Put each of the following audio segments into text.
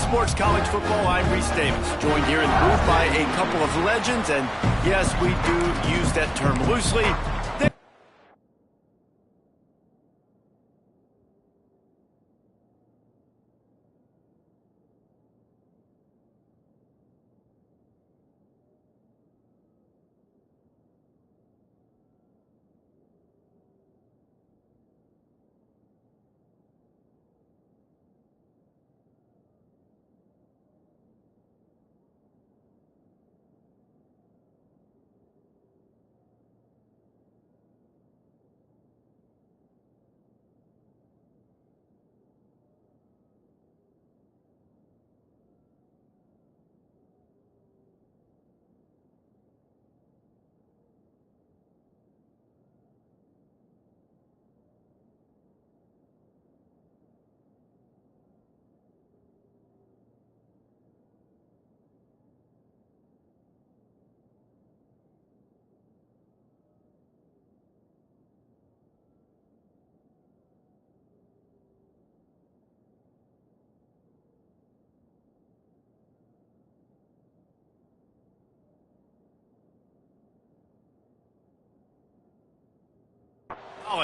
Sports College Football. I'm Reese Davis, joined here in the booth by a couple of legends, and yes, we do use that term loosely.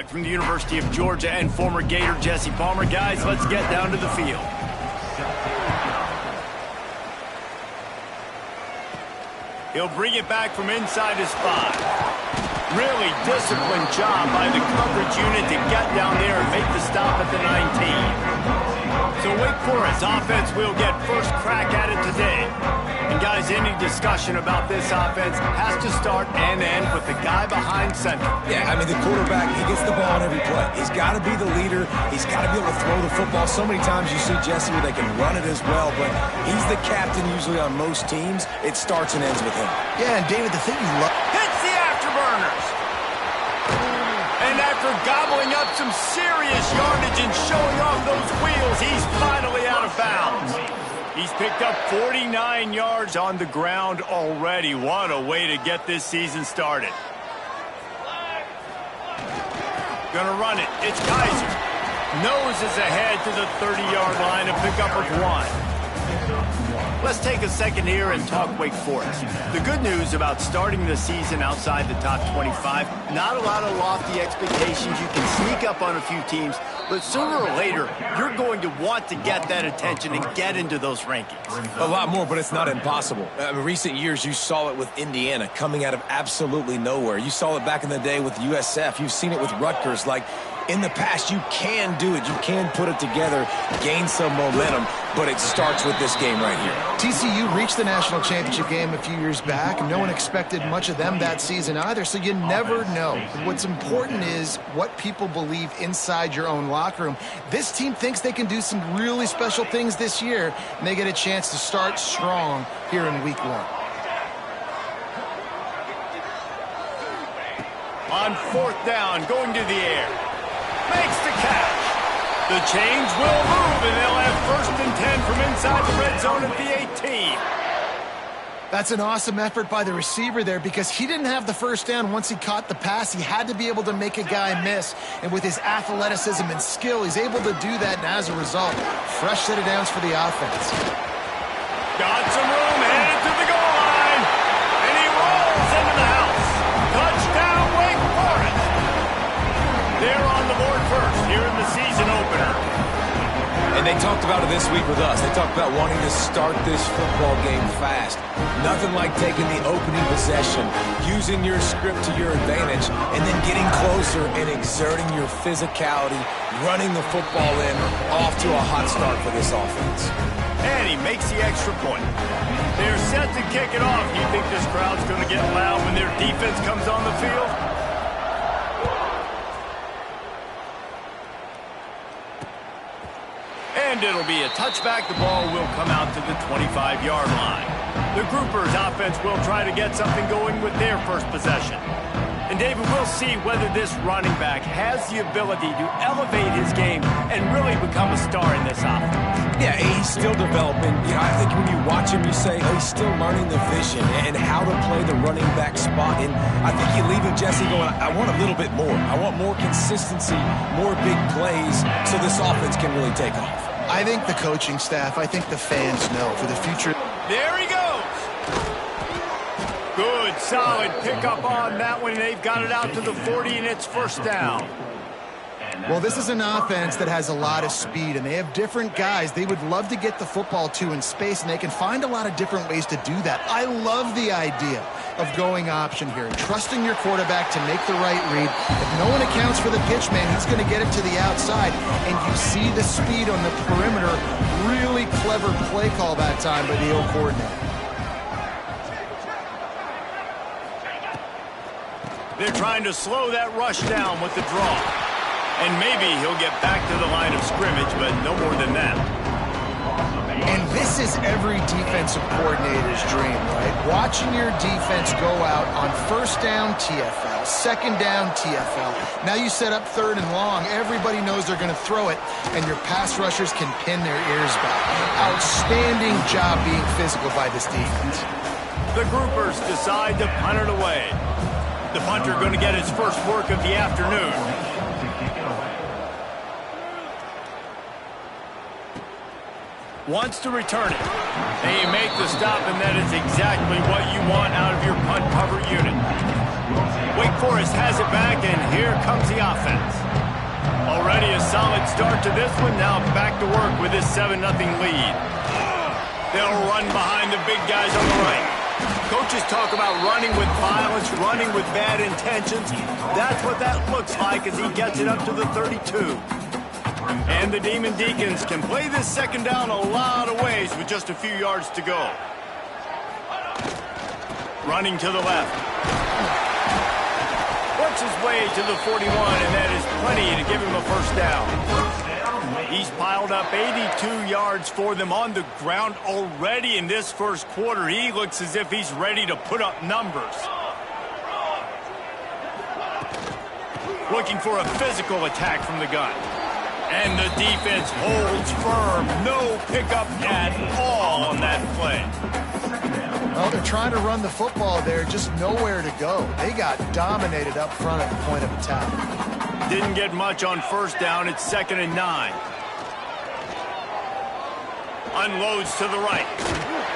From the University of Georgia and former Gator Jesse Palmer. Guys, let's get down to the field. He'll bring it back from inside his 5. Really disciplined job by the coverage unit to get down there and make the stop at the 19. So Wake Forest offense will get first crack at it today. And guys, any discussion about this offense has to start and end with the guy behind center. Yeah, I mean, the quarterback, he gets the ball on every play. He's got to be the leader. He's got to be able to throw the football. So many times you see Jesse where they can run it as well, but he's the captain usually on most teams. It starts and ends with him. Yeah, and David, the thing you love... Hits the afterburners! And after gobbling up some serious yardage and showing off those wheels, he's finally out of bounds. He's picked up 49 yards on the ground already. What a way to get this season started. Gonna run it. It's Kaiser. Noses ahead to the 30-yard line to pick up with 1. Let's take a second here and talk Wake Forest. The good news about starting the season outside the top 25, not a lot of lofty expectations. You can sneak up on a few teams, but sooner or later, you're going to want to get that attention and get into those rankings. A lot more, but it's not impossible. In recent years, you saw it with Indiana coming out of absolutely nowhere. You saw it back in the day with USF. You've seen it with Rutgers. Like, in the past, you can do it. You can put it together, gain some momentum, but it starts with this game right here. TCU reached the national championship game a few years back. No one expected much of them that season either, so you never know. What's important is what people believe inside your own locker room. This team thinks they can do some really special things this year, and they get a chance to start strong here in week 1. On 4th down, going to the air. Makes the catch. The change will move, and they'll have 1st and 10 from inside the red zone at the 18. That's an awesome effort by the receiver there because he didn't have the first down once he caught the pass. He had to be able to make a guy miss, and with his athleticism and skill, he's able to do that, and as a result, fresh set of downs for the offense. Got some room, headed to the goal line, and he rolls into the house. Touchdown, Wake Forest. They're on the board first here in the season opener. And they talked about it this week with us. They talked about wanting to start this football game fast. Nothing like taking the opening possession, using your script to your advantage, and then getting closer and exerting your physicality, running the football in, off to a hot start for this offense. And he makes the extra point. They're set to kick it off. You think this crowd's going to get loud when their defense comes on the field? And it'll be a touchback. The ball will come out to the 25-yard line. The Groupers offense will try to get something going with their first possession. And David, we'll see whether this running back has the ability to elevate his game and really become a star in this offense. Yeah, he's still developing. You know, I think when you watch him, you say, oh, he's still learning the vision and how to play the running back spot. And I think you're leaving Jesse going, I want a little bit more. I want more consistency, more big plays so this offense can really take off. I think the coaching staff, I think the fans know for the future. There he goes. Good, solid pickup on that one. They've got it out to the 40, and it's first down. Well, this is an offense that has a lot of speed, and they have different guys they would love to get the football to in space, and they can find a lot of different ways to do that. I love the idea of going option here, trusting your quarterback to make the right read. If no one accounts for the pitch man, he's going to get it to the outside, and you see the speed on the perimeter. Really clever play call that time by the O coordinator. They're trying to slow that rush down with the draw. And maybe he'll get back to the line of scrimmage, but no more than that. And this is every defensive coordinator's dream, right? Watching your defense go out on first down TFL, second down TFL. Now you set up third and long. Everybody knows they're going to throw it, and your pass rushers can pin their ears back. Outstanding job being physical by this defense. The groupers decide to punt it away. The punter going to get his first work of the afternoon. Wants to return it. They make the stop, and that is exactly what you want out of your punt cover unit. Wake Forest has it back, and here comes the offense. Already a solid start to this one. Now back to work with this 7-0 lead. They'll run behind the big guys on the right. Coaches talk about running with violence, running with bad intentions. That's what that looks like as he gets it up to the 32. And the Demon Deacons can play this second down a lot of ways with just a few yards to go. Running to the left. Works his way to the 41, and that is plenty to give him a first down. He's piled up 82 yards for them on the ground already in this first quarter. He looks as if he's ready to put up numbers. Looking for a physical attack from the gun. And the defense holds firm. No pickup at all on that play. Well, they're trying to run the football there, just nowhere to go. They got dominated up front at the point of attack. Didn't get much on first down. It's 2nd and 9. Unloads to the right.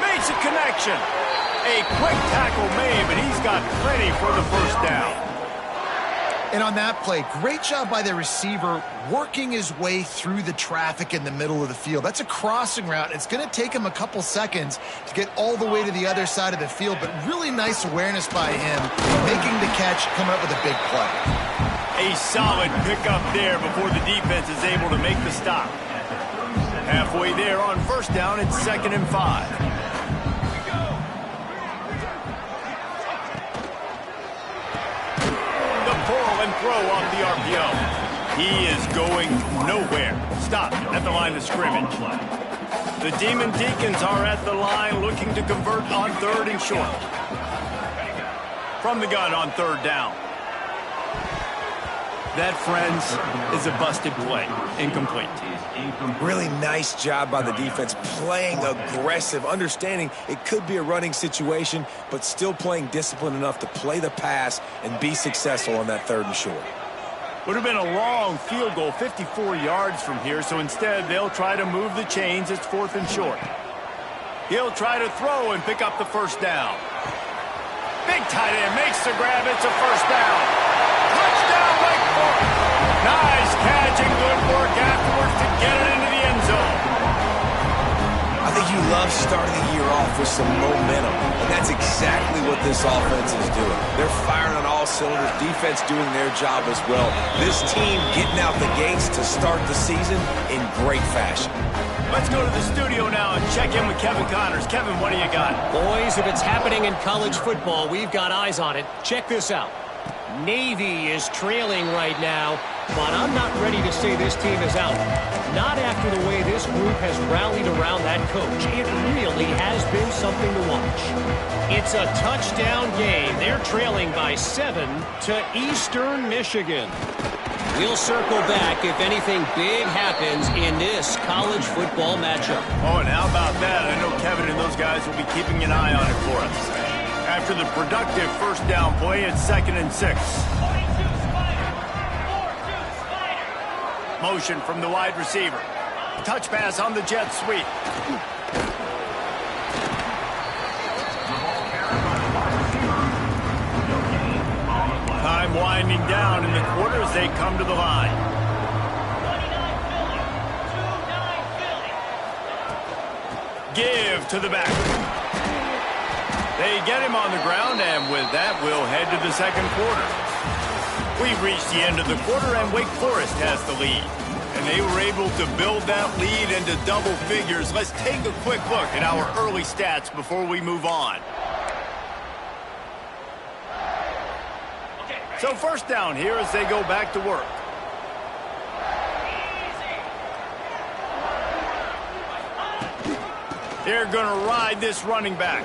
Makes a connection. A quick tackle made, but he's got plenty for the first down. And on that play, great job by the receiver working his way through the traffic in the middle of the field. That's a crossing route. It's going to take him a couple seconds to get all the way to the other side of the field, but really nice awareness by him, making the catch, coming up with a big play. A solid pickup there before the defense is able to make the stop. Halfway there on first down, it's 2nd and 5. Throw off the RPO. He is going nowhere. Stop at the line of scrimmage. The Demon Deacons are at the line looking to convert on 3rd and short. From the gun on 3rd down. That, friends, is a busted play. Incomplete. Really nice job by the defense, playing aggressive, understanding it could be a running situation, but still playing disciplined enough to play the pass and be successful on that 3rd and short. Would have been a long field goal, 54 yards from here, so instead they'll try to move the chains. It's 4th and short. He'll try to throw and pick up the first down. Big tight end makes the grab. It's a first down. Touchdown, Wake Forest. Nice catch and good work afterwards to get it into the end zone. I think you love starting the year off with some momentum, and that's exactly what this offense is doing. They're firing on all cylinders, defense doing their job as well. This team getting out the gates to start the season in great fashion. Let's go to the studio now and check in with Kevin Connors. Kevin, what do you got? Boys, if it's happening in college football, we've got eyes on it. Check this out. Navy is trailing right now, but I'm not ready to say this team is out. Not after the way this group has rallied around that coach. It really has been something to watch. It's a touchdown game. They're trailing by 7 to Eastern Michigan. We'll circle back if anything big happens in this college football matchup. Oh, and how about that? I know Kevin and those guys will be keeping an eye on it for us. After the productive first down play, it's 2nd and 6. Motion from the wide receiver. Touch pass on the jet sweep. Time winding down in the quarter as they come to the line. Give to the back. They get him on the ground, and with that, we'll head to the second quarter. We've reached the end of the quarter, and Wake Forest has the lead. And they were able to build that lead into double figures. Let's take a quick look at our early stats before we move on. So first down here as they go back to work. They're going to ride this running back.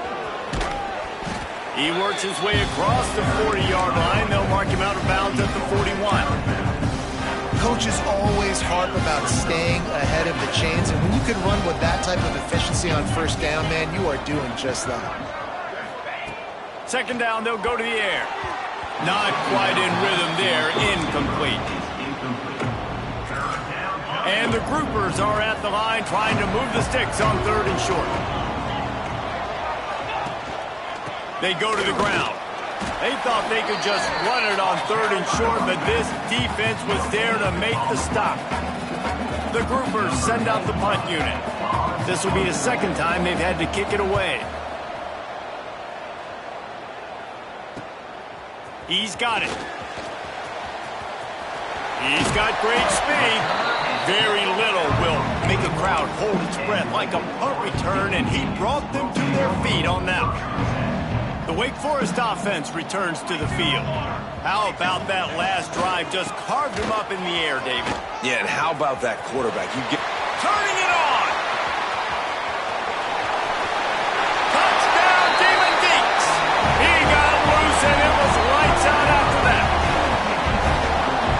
He works his way across the 40-yard line. They'll mark him out of bounds at the 41. Coaches always harp about staying ahead of the chains, and when you can run with that type of efficiency on first down, man, you are doing just that. Second down, they'll go to the air. Not quite in rhythm there, incomplete. And the groupers are at the line trying to move the sticks on third and short. They go to the ground. They thought they could just run it on third and short, but this defense was there to make the stop. The groupers send out the punt unit. This will be the second time they've had to kick it away. He's got it. He's got great speed. Very little will make a crowd hold its breath like a punt return, and he brought them to their feet on that one. The Wake Forest offense returns to the field. How about that last drive? Just carved him up in the air, David. Yeah, and how about that quarterback? Turning it on! Touchdown, Demon Deeks! He got loose, and it was lights out after that.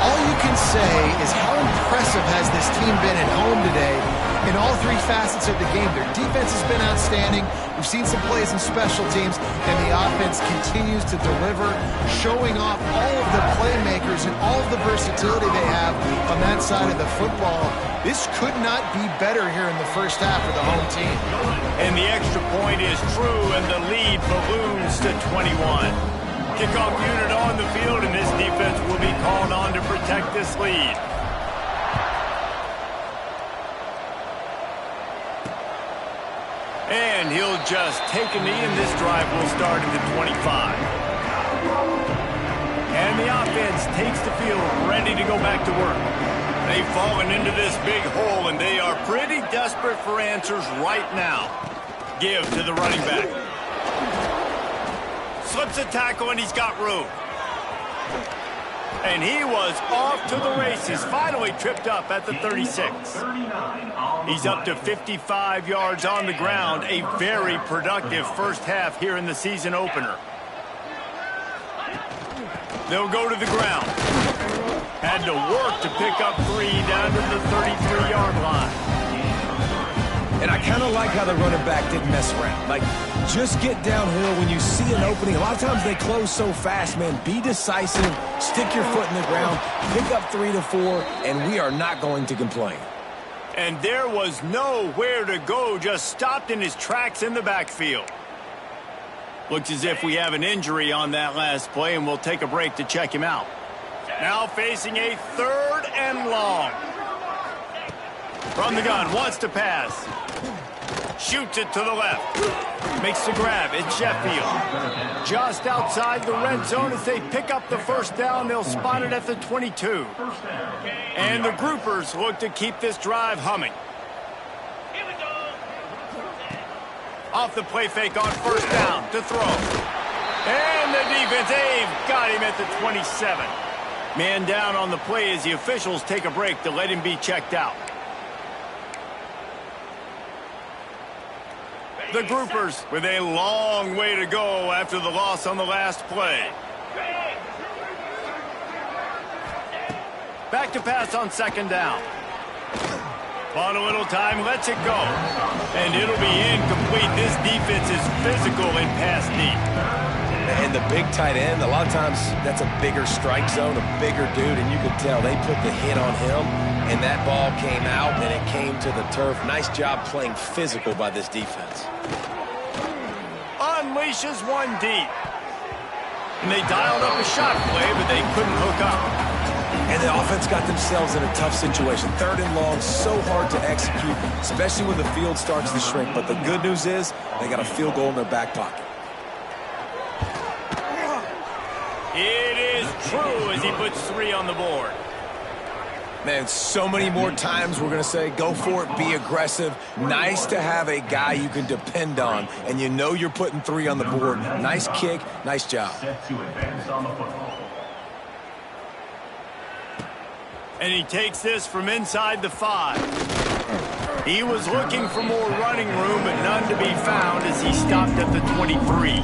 All you can say is how impressive has this team been at home today in all three facets of the game. Their defense has been outstanding. We've seen some plays in special teams, and the offense continues to deliver, showing off all of the playmakers and all of the versatility they have on that side of the football. This could not be better here in the first half for the home team. And the extra point is true, and the lead balloons to 21. Kickoff unit on the field, and this defense will be called on to protect this lead. And he'll just take a knee, and this drive will start at the 25. And the offense takes the field, ready to go back to work. They've fallen into this big hole, and they are pretty desperate for answers right now. Give to the running back. Slips a tackle, and he's got room. And he was off to the races, finally tripped up at the 36. He's up to 55 yards on the ground, a very productive first half here in the season opener. They'll go to the ground. Had to work to pick up 3 down to the 33-yard line. And I kind of like how the running back didn't mess around. Like, just get downhill when you see an opening. A lot of times they close so fast, man. Be decisive, stick your foot in the ground, pick up 3 to 4, and we are not going to complain. And there was nowhere to go, just stopped in his tracks in the backfield. Looks as if we have an injury on that last play, and we'll take a break to check him out. Now facing a 3rd and long. From the gun, wants to pass. Shoots it to the left. Makes the grab. It's Sheffield. Just outside the red zone as they pick up the first down. They'll spot it at the 22. And the groupers look to keep this drive humming. Off the play fake on first down to throw. And the defense, they've got him at the 27. Man down on the play as the officials take a break to let him be checked out. The groupers with a long way to go after the loss on the last play. Back to pass on second down. On a little time, lets it go. And it'll be incomplete. This defense is physical in pass deep. And the big tight end, a lot of times that's a bigger strike zone, a bigger dude, and you could tell they put the hit on him, and that ball came out, and it came to the turf. Nice job playing physical by this defense. Unleashes one deep. And they dialed up a shot play, but they couldn't hook up. And the offense got themselves in a tough situation. 3rd and long, so hard to execute, especially when the field starts to shrink. But the good news is they got a field goal in their back pocket. It is true as he puts 3 on the board. Man, so many more times we're going to say, go for it, be aggressive. Nice to have a guy you can depend on, and you know you're putting 3 on the board. Nice kick, nice job. And he takes this from inside the 5. He was looking for more running room, but none to be found as he stopped at the 23.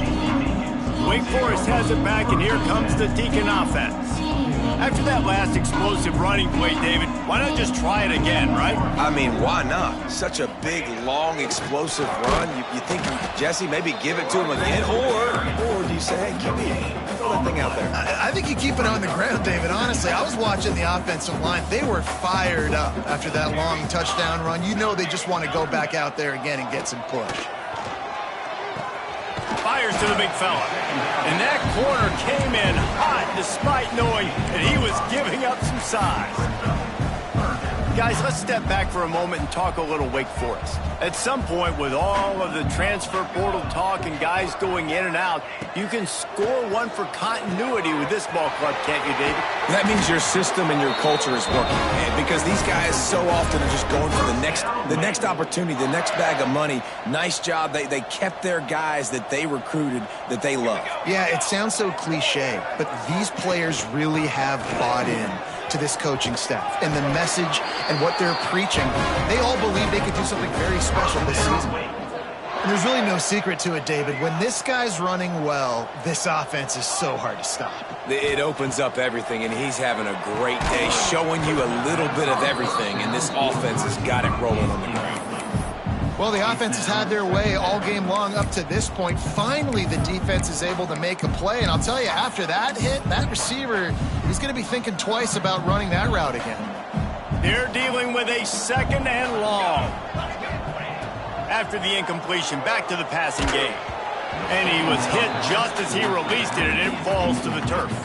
Wake Forest has it back, and here comes the Deacon offense. After that last explosive running play, David, why not just try it again, right? I mean, why not? Such a big, long, explosive run. You think, Jesse, maybe give it to him again? Or do you say, hey, QB, throw that thing out there? I think you keep it on the ground, David. Honestly, I was watching the offensive line. They were fired up after that long touchdown run. You know they just want to go back out there again and get some push. Fires to the big fella. And that corner came in hot despite knowing that he was giving up some size. Guys, let's step back for a moment and talk a little Wake Forest. At some point, with all of the transfer portal talk and guys going in and out, you can score one for continuity with this ball club, can't you, David? That means your system and your culture is working, man, because these guys so often are just going for the next opportunity, the next bag of money. Nice job. They kept their guys that they recruited, that they love. Yeah, it sounds so cliche, but these players really have bought in to this coaching staff and the message and what they're preaching. They all believe they could do something very special this season. And there's really no secret to it, David. When this guy's running well, this offense is so hard to stop. It opens up everything, and he's having a great day, showing you a little bit of everything, and this offense has got it rolling on the ground. Well, the offense has had their way all game long up to this point. Finally, the defense is able to make a play. And I'll tell you, after that hit, that receiver, he's going to be thinking twice about running that route again. They're dealing with a 2nd and long. After the incompletion, back to the passing game. And he was hit just as he released it, and it falls to the turf.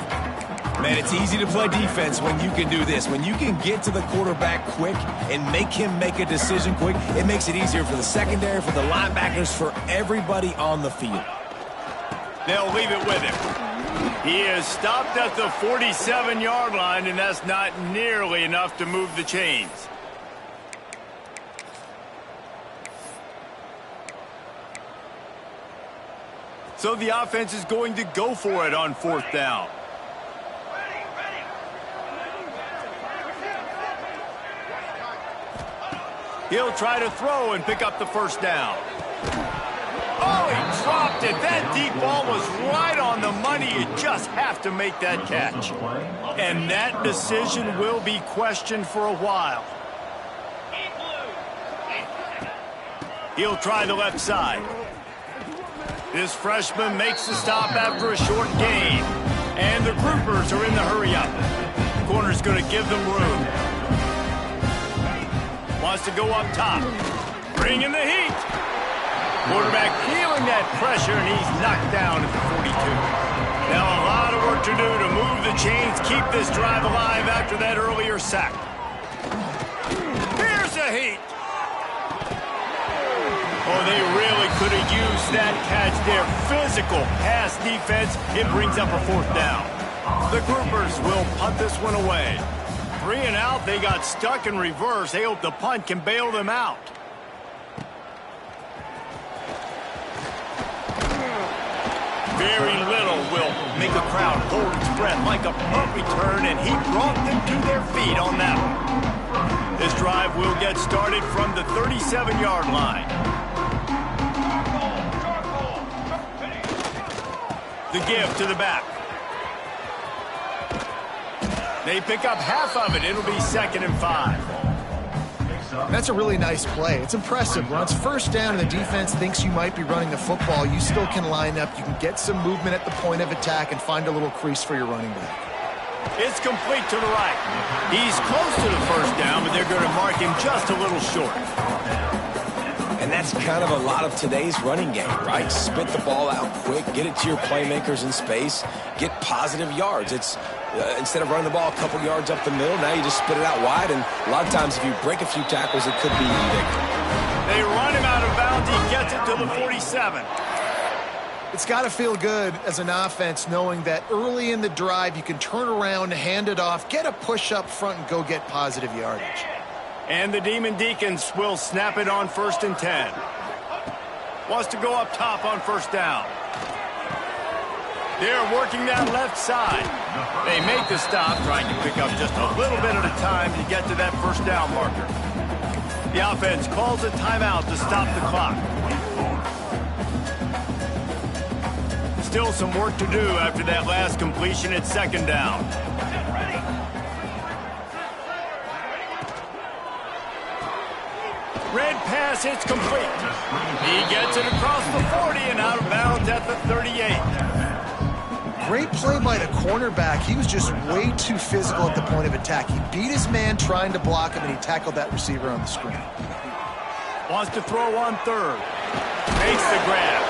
Man, it's easy to play defense when you can do this. When you can get to the quarterback quick and make him make a decision quick, it makes it easier for the secondary, for the linebackers, for everybody on the field. They'll leave it with him. He is stopped at the 47-yard line, and that's not nearly enough to move the chains. So the offense is going to go for it on 4th down. He'll try to throw and pick up the 1st down. Oh, he dropped it. That deep ball was right on the money. You just have to make that catch. And that decision will be questioned for a while. He'll try the left side. This freshman makes the stop after a short gain. And the groupers are in the hurry up. Corner's going to give them room. Wants to go up top. Bring in the heat. Quarterback feeling that pressure, and he's knocked down at the 42. Now a lot of work to do to move the chains, keep this drive alive after that earlier sack. Here's the heat. Oh, they really could have used that catch there. Physical pass defense. It brings up a 4th down. The groupers will punt this one away. 3 and out, they got stuck in reverse. They hope the punt can bail them out. Very little will make a crowd hold its breath like a punt return, and he brought them to their feet on that one. This drive will get started from the 37-yard line. The give to the back. They pick up half of it. It'll be 2nd and 5. That's a really nice play. It's impressive. When it's first down and the defense thinks you might be running the football, you still can line up. You can get some movement at the point of attack and find a little crease for your running back. It's complete to the right. He's close to the first down, but they're going to mark him just a little short. And that's kind of a lot of today's running game, right? Spit the ball out quick, get it to your playmakers in space, get positive yards. It's instead of running the ball a couple yards up the middle, now you just spit it out wide, and a lot of times if you break a few tackles, it could be even bigger. They run him out of bounds. He gets it to the 47. It's got to feel good as an offense knowing that early in the drive you can turn around, hand it off, get a push up front, and go get positive yardage. And the Demon Deacons will snap it on 1st and 10. Wants to go up top on first down. They're working that left side. They make the stop, trying to pick up just a little bit at a time to get to that first down marker. The offense calls a timeout to stop the clock. Still some work to do after that last completion at 2nd down. Red pass, it's complete. He gets it across the 40 and out of bounds at the 38. Great play by the cornerback. He was just way too physical at the point of attack. He beat his man trying to block him, and he tackled that receiver on the screen. Wants to throw on 3rd. Makes the grab.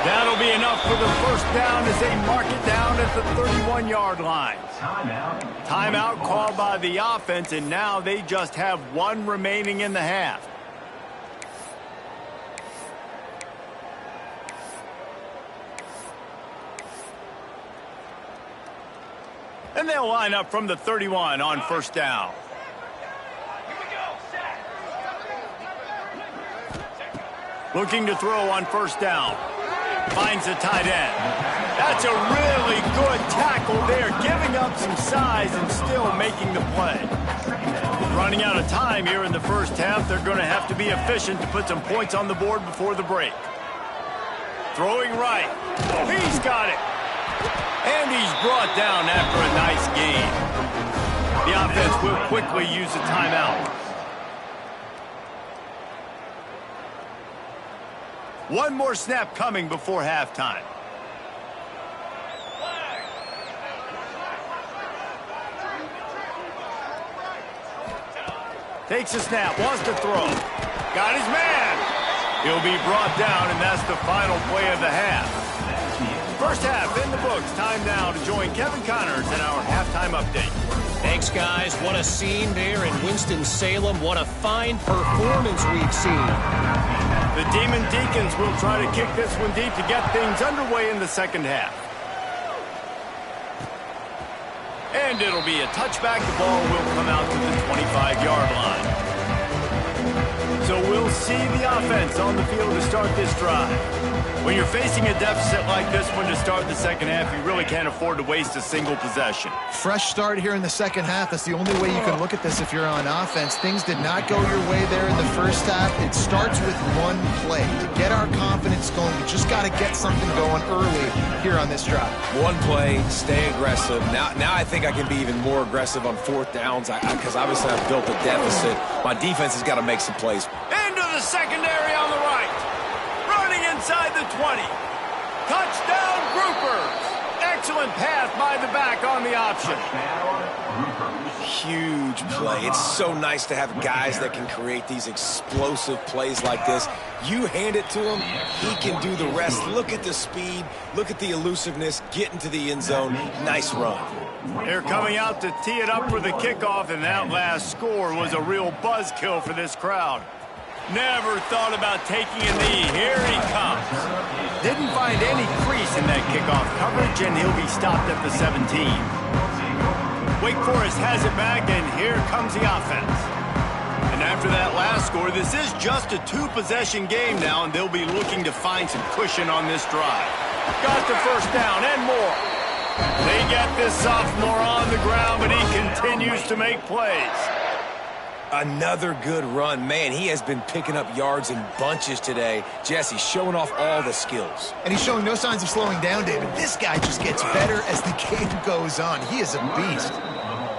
That'll be enough for the first down as they mark it down at the 31-yard line. Timeout called by the offense, and now they just have one remaining in the half. And they'll line up from the 31 on first down. Looking to throw on first down. Finds the tight end. That's a really good tackle there, giving up some size and still making the play. Running out of time here in the first half, they're going to have to be efficient to put some points on the board before the break. Throwing right. He's got it. And he's brought down after a nice gain. The offense will quickly use a timeout. One more snap coming before halftime. Takes a snap, wants to throw. Got his man. He'll be brought down, and that's the final play of the half. First half in the books. Time now to join Kevin Connors in our halftime update. Thanks, guys. What a scene there in Winston-Salem. What a fine performance we've seen. The Demon Deacons will try to kick this one deep to get things underway in the second half. And it'll be a touchback. The ball will come out to the 25-yard line. So we'll see the offense on the field to start this drive. When you're facing a deficit like this one to start the second half, you really can't afford to waste a single possession. Fresh start here in the second half. That's the only way you can look at this if you're on offense. Things did not go your way there in the first half. It starts with one play. To get our confidence going, we just got to get something going early here on this drive. One play, stay aggressive. Now I think I can be even more aggressive on 4th downs because obviously I've built a deficit. My defense has got to make some plays. Into the secondary on the right. Running inside the 20. Touchdown, Groupers. Excellent pass by the back on the option. Huge play. It's so nice to have guys that can create these explosive plays like this. You hand it to him, he can do the rest. Look at the speed. Look at the elusiveness. Get into the end zone. Nice run. They're coming out to tee it up for the kickoff, and that last score was a real buzzkill for this crowd. Never thought about taking a knee. Here he comes. Didn't find any crease in that kickoff coverage, and he'll be stopped at the 17. Wake Forest has it back, and here comes the offense. And after that last score, this is just a 2-possession game now, and they'll be looking to find some cushion on this drive. Got the first down and more. They get this sophomore on the ground, but he continues to make plays. Another good run. Man, he has been picking up yards in bunches today. Jesse showing off all the skills. And he's showing no signs of slowing down, David. This guy just gets better as the game goes on. He is a beast.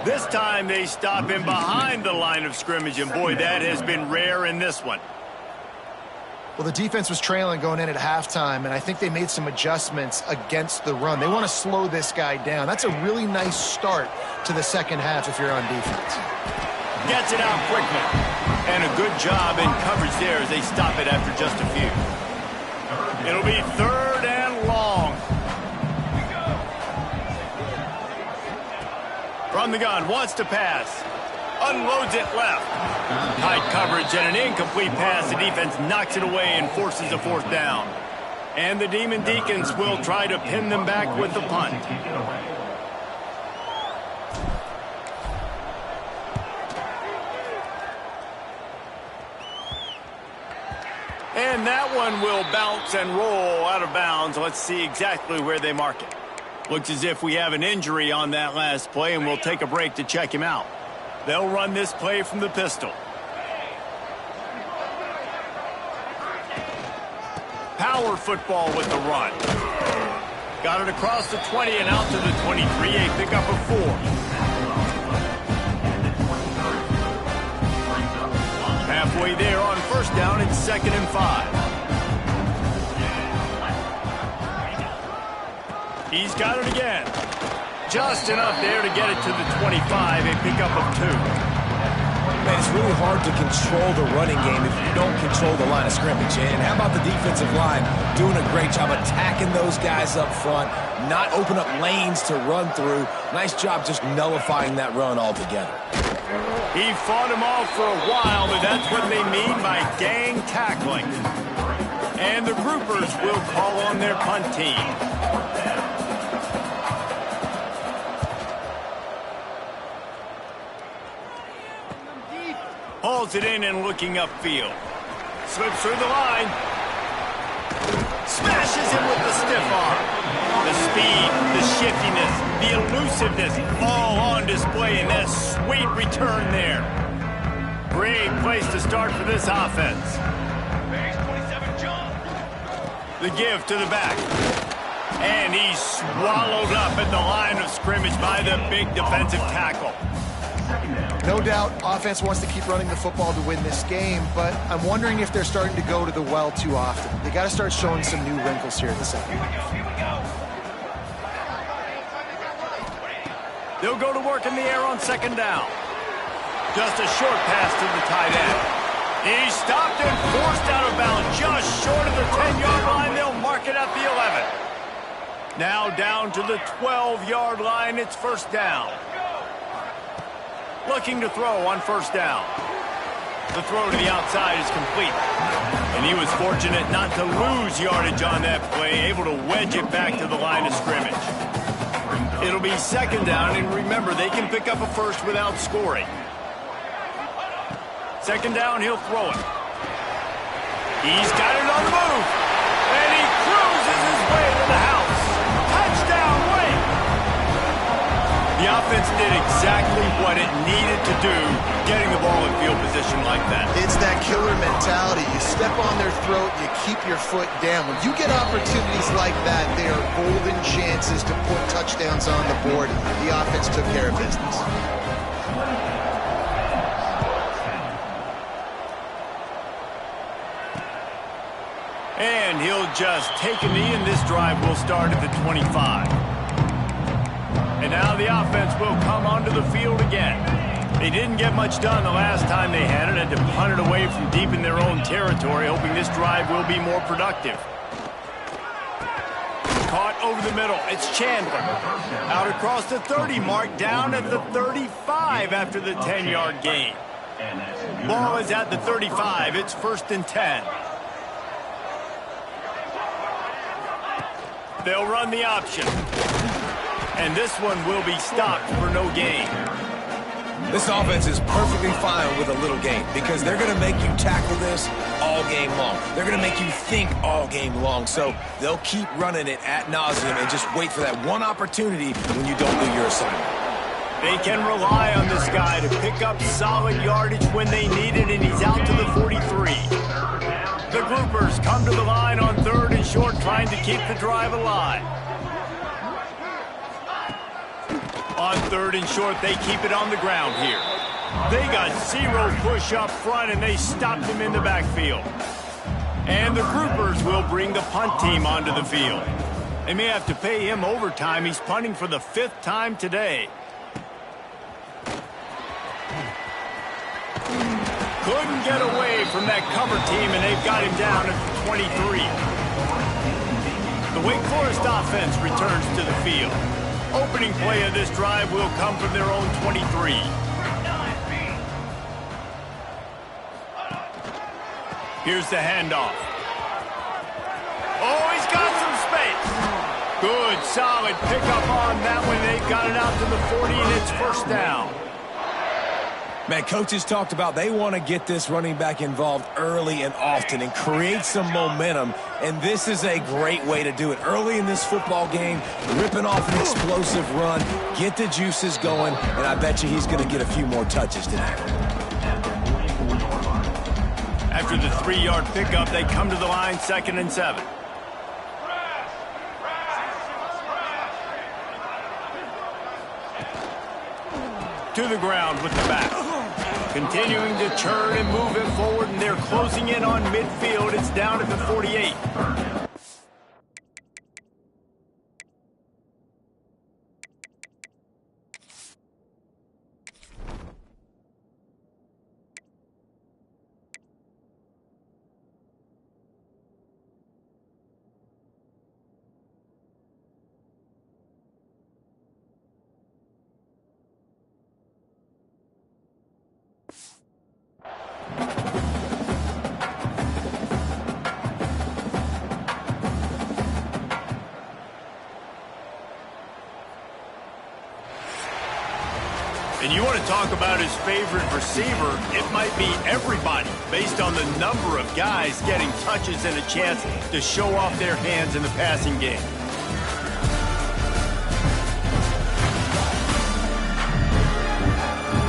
This time they stop him behind the line of scrimmage, and boy, that has been rare in this one. Well, the defense was trailing going in at halftime, and I think they made some adjustments against the run. They want to slow this guy down. That's a really nice start to the second half if you're on defense. Gets it out quickly. And a good job in coverage there as they stop it after just a few. It'll be 3rd and long. From the gun, wants to pass. Unloads it left. Tight coverage and an incomplete pass. The defense knocks it away and forces a 4th down. And the Demon Deacons will try to pin them back with the punt. And that one will bounce and roll out of bounds. Let's see exactly where they mark it. Looks as if we have an injury on that last play, and we'll take a break to check him out. They'll run this play from the pistol. Power football with the run. Got it across the 20 and out to the 23, a pickup of 4. Halfway there on 1st down, it's 2nd and 5. He's got it again. Just enough there to get it to the 25, a pickup of 2. Man, it's really hard to control the running game if you don't control the line of scrimmage. And how about the defensive line doing a great job attacking those guys up front, not open up lanes to run through. Nice job just nullifying that run altogether. He fought him off for a while, but that's what they mean by gang tackling. And the groupers will call on their punt team. Hauls it in and looking upfield. Slips through the line. Smashes him with the stiff arm. The speed, the shiftiness, the elusiveness, all on display in that sweet return there. Great place to start for this offense. The give to the back. And he's swallowed up at the line of scrimmage by the big defensive tackle. No doubt, offense wants to keep running the football to win this game, but I'm wondering if they're starting to go to the well too often. They got to start showing some new wrinkles here in the second half. They'll go to work in the air on 2nd down. Just a short pass to the tight end. He's stopped and forced out of bounds just short of the 10-yard line. They'll mark it at the 11. Now down to the 12-yard line. It's 1st down. Looking to throw on 1st down. The throw to the outside is complete. And he was fortunate not to lose yardage on that play, able to wedge it back to the line of scrimmage. It'll be 2nd down, and remember, they can pick up a 1st without scoring. 2nd down, he'll throw it. He's got it on the move. And he cruises his way to the house. Touchdown, Wake! The offense did exactly what it needed to do, getting the ball in field position like that. It's that killer mentality. You step on their throat, you keep your foot down. When you get opportunities like that, they are golden chances to put touchdowns on the board. The offense took care of business. And he'll just take a knee, and this drive will start at the 25. And now the offense will come onto the field again. They didn't get much done the last time they had it, and to punt it away from deep in their own territory, hoping this drive will be more productive. Caught over the middle. It's Chandler. Out across the 30 mark, down at the 35 after the 10-yard gain. Ball is at the 35. It's 1st and 10. They'll run the option. And this one will be stopped for no gain. This offense is perfectly fine with a little gain because they're going to make you tackle this all game long. They're going to make you think all game long. So they'll keep running it ad nauseum and just wait for that one opportunity when you don't do your assignment. They can rely on this guy to pick up solid yardage when they need it, and he's out to the 43. The groupers come to the line on 3rd and short, trying to keep the drive alive. On 3rd and short, they keep it on the ground here. They got 0 push up front, and they stopped him in the backfield. And the groupers will bring the punt team onto the field. They may have to pay him overtime. He's punting for the 5th time today. Couldn't get away from that cover team, and they've got him down at the 23. The Wake Forest offense returns to the field. Opening play of this drive will come from their own 23. Here's the handoff. Oh, he's got some space. Good, solid pickup on that one. They've got it out to the 40, and it's 1st down. Man, coaches talked about they want to get this running back involved early and often and create some momentum, and this is a great way to do it. Early in this football game, ripping off an explosive run, get the juices going, and I bet you he's going to get a few more touches today. After the 3-yard pickup, they come to the line, 2nd and 7. To the ground with the back. Continuing to turn and move it forward, and they're closing in on midfield. It's down at the 48. And you want to talk about his favorite receiver, it might be everybody based on the number of guys getting touches and a chance to show off their hands in the passing game.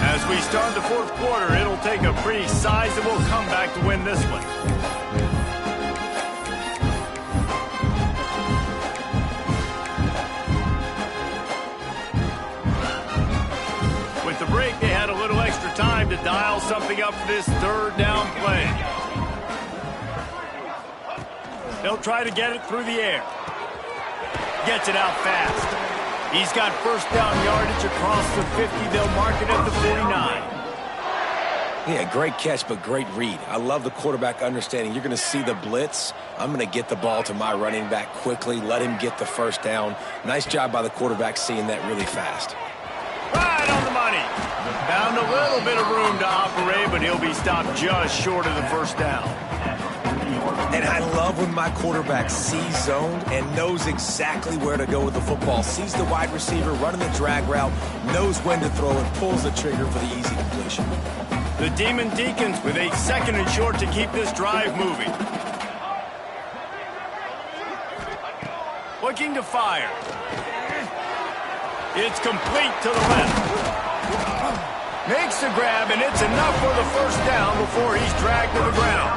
As we start the 4th quarter, it'll take a pretty sizable comeback to win this one. The break, they had a little extra time to dial something up for this 3rd down play. They'll try to get it through the air. Gets it out fast. He's got 1st down yardage across the 50. They'll mark it at the 49. Yeah, great catch, but great read. I love the quarterback understanding. You're going to see the blitz. I'm going to get the ball to my running back quickly, let him get the 1st down. Nice job by the quarterback seeing that really fast. Right on the money. Found a little bit of room to operate, but he'll be stopped just short of the 1st down. And I love when my quarterback sees zoned and knows exactly where to go with the football. Sees the wide receiver running the drag route, knows when to throw, and pulls the trigger for the easy completion. The Demon Deacons with a 2nd and short to keep this drive moving. Looking to fire. It's complete to the left. Makes the grab, and it's enough for the 1st down before he's dragged to the ground.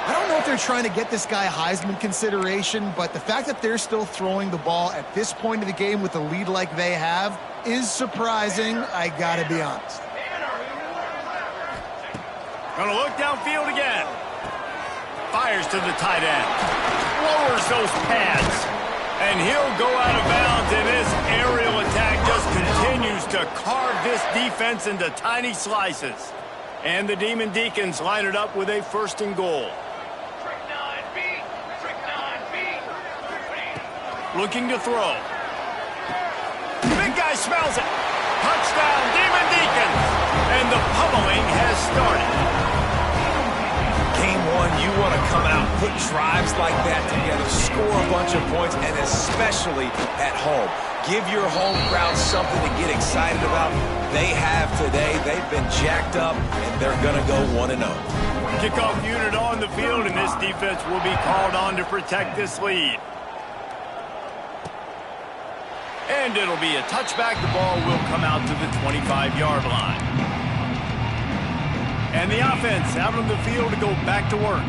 I don't know if they're trying to get this guy Heisman consideration, but the fact that they're still throwing the ball at this point of the game with a lead like they have is surprising, I gotta be honest. Gonna look downfield again. Fires to the tight end. Lowers those pads. And he'll go out of bounds, and this aerial attack just continues to carve this defense into tiny slices. And the Demon Deacons line it up with a 1st and goal. Looking to throw. Big guy smells it. Touchdown, Demon Deacons. And the pummeling has started. Game 1, you want to come out, put drives like that together, score a bunch of points, and especially at home. Give your home crowd something to get excited about. They have today. They've been jacked up, and they're going to go 1-0. Kickoff unit on the field, and this defense will be called on to protect this lead. And it'll be a touchback. The ball will come out to the 25-yard line. And the offense out on the field to go back to work.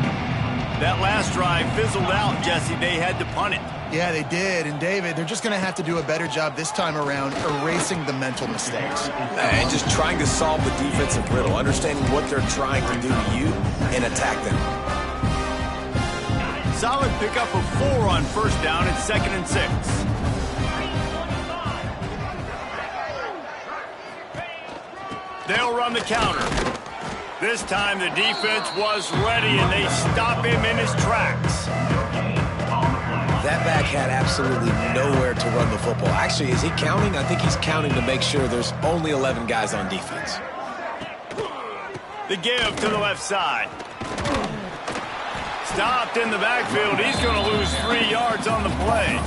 That last drive fizzled out, Jesse. They had to punt it. Yeah, they did. And, David, they're just going to have to do a better job this time around erasing the mental mistakes. And just trying to solve the defensive riddle, understanding what they're trying to do to you and attack them. Solid pickup of 4 on first down and 2nd and 6. They'll run the counter. This time the defense was ready, and they stop him in his tracks. That back had absolutely nowhere to run the football. Actually, is he counting? I think he's counting to make sure there's only 11 guys on defense. The give to the left side. Stopped in the backfield. He's going to lose 3 yards on the play.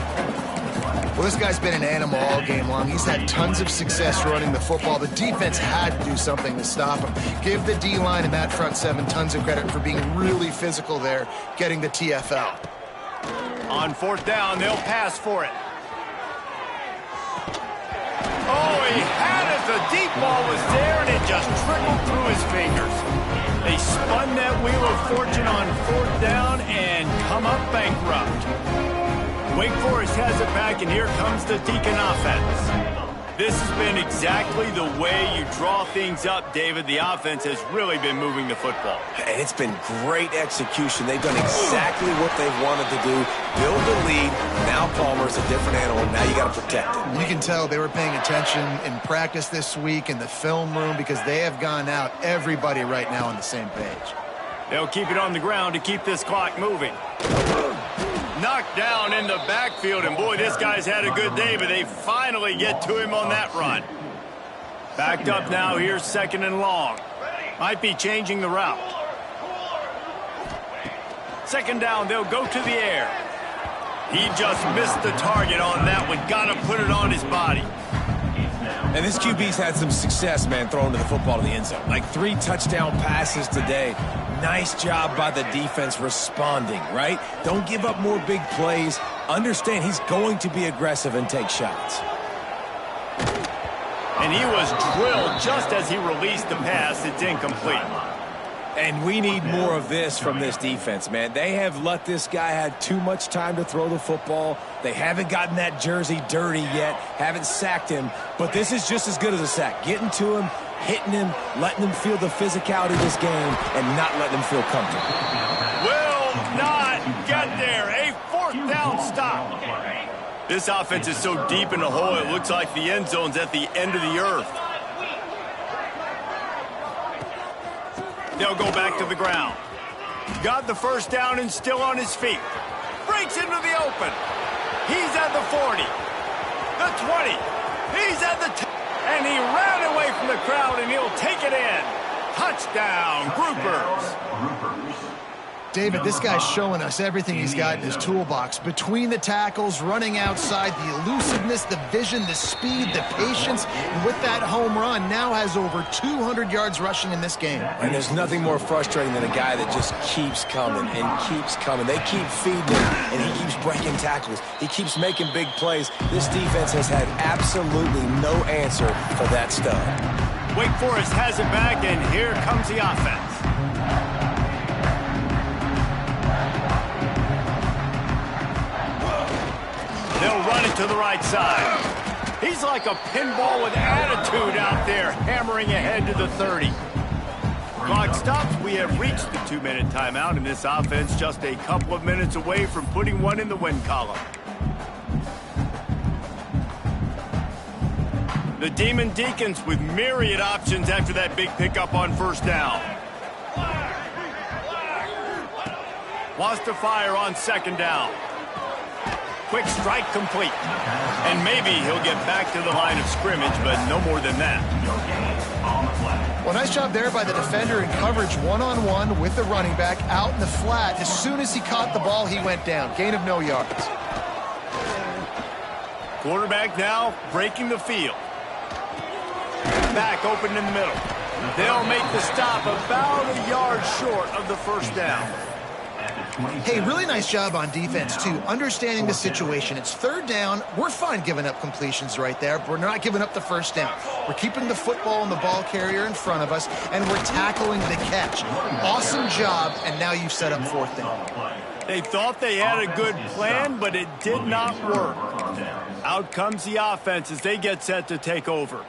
Well, this guy's been an animal all game long. He's had tons of success running the football. The defense had to do something to stop him. Give the D-line and that front 7 tons of credit for being really physical there, getting the TFL. On 4th down, they'll pass for it. Oh, he had it. The deep ball was there, and it just trickled through his fingers. They spun that wheel of fortune on 4th down and come up bankrupt. Wake Forest has it back, and here comes the Deacon offense. This has been exactly the way you draw things up, David. The offense has really been moving the football. And it's been great execution. They've done exactly what they've wanted to do. Build the lead. Now Palmer's a different animal. Now you got to protect it. You can tell they were paying attention in practice this week in the film room because they have gone out, everybody right now on the same page. They'll keep it on the ground to keep this clock moving. Knocked down in the backfield, and boy, this guy's had a good day, but they finally get to him on that run. Backed up now, here's 2nd and long. Might be changing the route. 2nd down, they'll go to the air. He just missed the target on that one. Got to put it on his body. And this QB's had some success, man, throwing to the football to the end zone. Like 3 touchdown passes today. Nice job by the defense responding, right? Don't give up more big plays. Understand he's going to be aggressive and take shots. And he was drilled just as he released the pass. It's incomplete. And we need more of this from this defense, man. They have let this guy have too much time to throw the football. They haven't gotten that jersey dirty yet, haven't sacked him. But this is just as good as a sack. Getting to him, hitting him, letting him feel the physicality of this game, and not letting him feel comfortable. Will not get there. A 4th down stop. This offense is so deep in the hole, it looks like the end zone's at the end of the earth. They'll go back to the ground. Got the 1st down and still on his feet. Breaks into the open. He's at the 40. The 20. He's at the 10. And he ran away from the crowd, and he'll take it in. Touchdown, Groupers. David, this guy's showing us everything he's got in his toolbox. Between the tackles, running outside, the elusiveness, the vision, the speed, the patience. And with that home run, now has over 200 yards rushing in this game. And there's nothing more frustrating than a guy that just keeps coming and keeps coming. They keep feeding him, and he keeps breaking tackles. He keeps making big plays. This defense has had absolutely no answer for that stud. Wake Forest has it back, and here comes the offense. They'll run it to the right side. He's like a pinball with attitude out there, hammering ahead to the 30. Clock stops. We have reached the 2-minute timeout, and this offense just a couple of minutes away from putting one in the win column. The Demon Deacons with myriad options after that big pickup on 1st down. Wants to fire on 2nd down. Quick strike complete. And maybe he'll get back to the line of scrimmage, but no more than that. Well, nice job there by the defender in coverage one-on-one with the running back out in the flat. As soon as he caught the ball, he went down. Gain of no yards. Quarterback now breaking the field. Back open in the middle. They'll make the stop about a yard short of the 1st down. Hey, really nice job on defense, too. Understanding the situation. It's third down. We're fine giving up completions right there, but we're not giving up the first down. We're keeping the football and the ball carrier in front of us, and we're tackling the catch. Awesome job, and now you've set up fourth down. They thought they had a good plan, but it did not work. Out comes the offense as they get set to take over.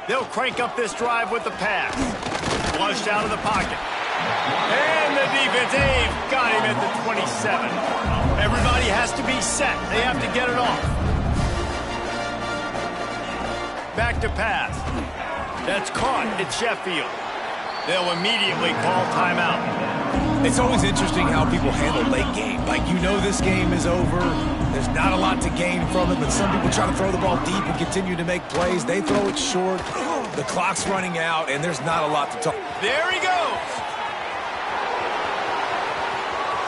They'll crank up this drive with the pass. Flushed out of the pocket. And the defense, they've got him at the 27. Everybody has to be set. They have to get it off. Back to pass. That's caught at Sheffield. They'll immediately call timeout. It's always interesting how people handle late game. Like, you know this game is over. There's not a lot to gain from it, but some people try to throw the ball deep and continue to make plays. They throw it short. The clock's running out, and there's not a lot to talk. There he goes.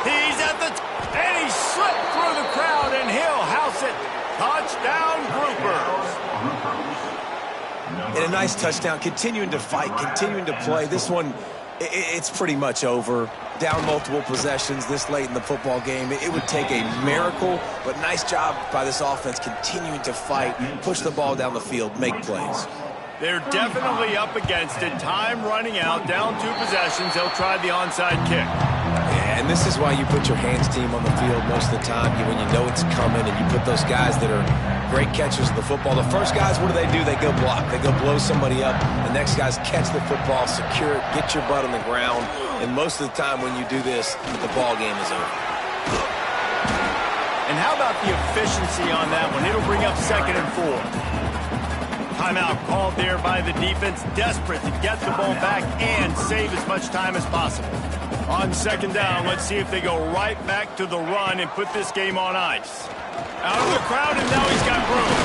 He's at the and he slipped through the crowd, and he'll house it. Touchdown, Groupers. And a nice touchdown, continuing to fight, continuing to play. This one, it's pretty much over. Down multiple possessions this late in the football game. It would take a miracle, but nice job by this offense continuing to fight, push the ball down the field, make plays. They're definitely up against it. Time running out, down 2 possessions. They'll try the onside kick. Yeah, and this is why you put your hands team on the field most of the time when you know it's coming, and you put those guys that are great catchers of the football. The first guys, what do? They go block. They go blow somebody up. The next guys catch the football, secure it, get your butt on the ground. And most of the time when you do this, the ball game is over. And how about the efficiency on that one? It'll bring up 2nd and 4. Timeout called there by the defense, desperate to get the ball back and save as much time as possible. On 2nd down, let's see if they go right back to the run and put this game on ice. Out of the crowd, and now he's got room.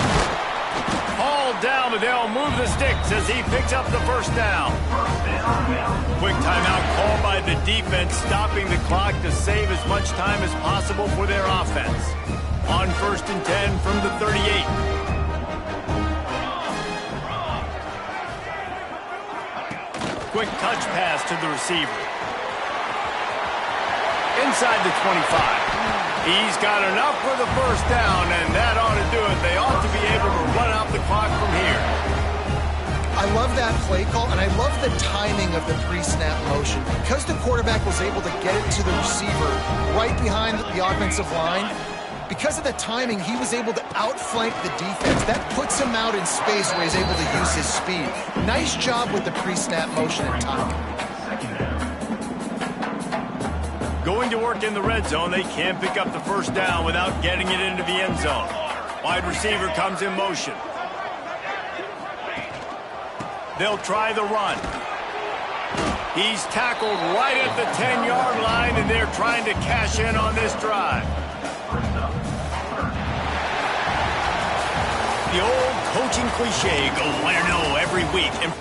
Hauled down, but they'll move the sticks as he picks up the first down. Quick timeout called by the defense, stopping the clock to save as much time as possible for their offense. On 1st and 10 from the 38. Quick touch pass to the receiver. Inside the 25. He's got enough for the first down, and that ought to do it. They ought to be able to run out the clock from here. I love that play call, and I love the timing of the pre-snap motion. Because the quarterback was able to get it to the receiver right behind the offensive line, because of the timing, he was able to outflank the defense. That puts him out in space where he's able to use his speed. Nice job with the pre-snap motion and timing. Going to work in the red zone, they can't pick up the first down without getting it into the end zone. Wide receiver comes in motion. They'll try the run. He's tackled right at the 10-yard line, and they're trying to cash in on this drive. The old coaching cliche, go win or no every week. And